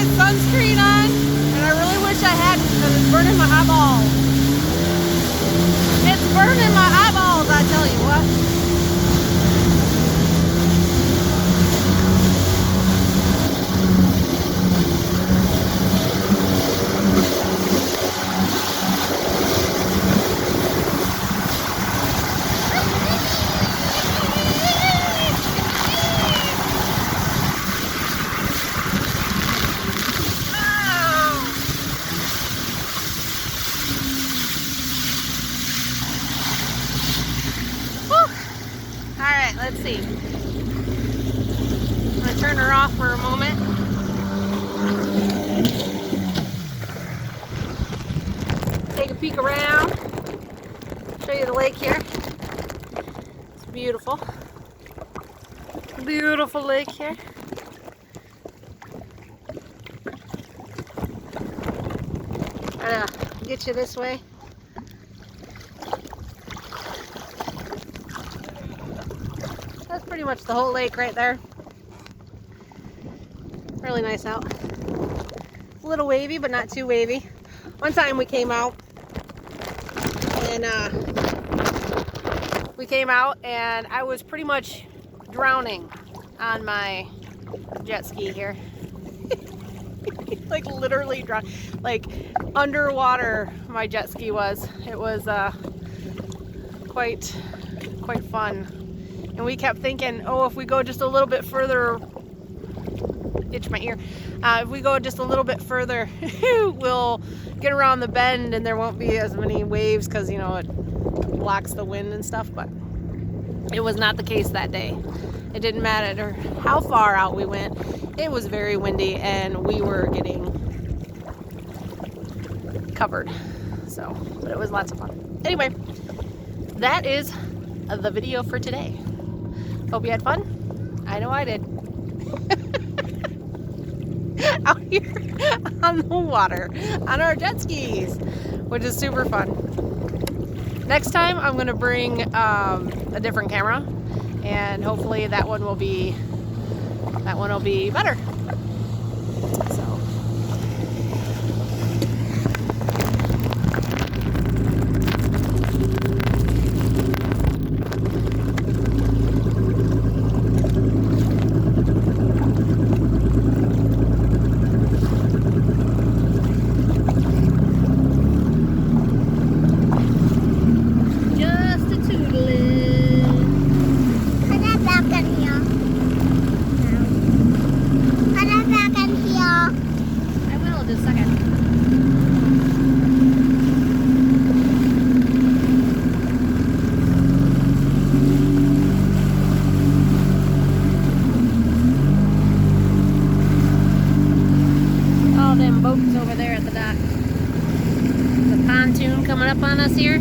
my sunscreen on, and I really wish I hadn't because it's burning my eyeballs. It's burning my eyeballs, I tell you what. Alright, let's see. I'm going to turn her off for a moment. Take a peek around. Show you the lake here. It's beautiful. Beautiful lake here. Try to get you this way. That's pretty much the whole lake right there. Really nice out. It's a little wavy, but not too wavy. One time we came out and I was pretty much drowning on my jet ski here. Like literally drowned. Like underwater my jet ski was. It was quite fun. And we kept thinking, oh, if we go just a little bit further, itch my ear. If we go just a little bit further, we'll get around the bend and there won't be as many waves because, you know, it blocks the wind and stuff. But it was not the case that day. It didn't matter how far out we went. It was very windy and we were getting covered. So, but it was lots of fun. Anyway, that is the video for today. Hope you had fun. I know I did. Out here on the water on our jet skis, which is super fun. Next time I'm going to bring a different camera, and hopefully that one will be better. So boats over there at the dock. The pontoon coming up on us here.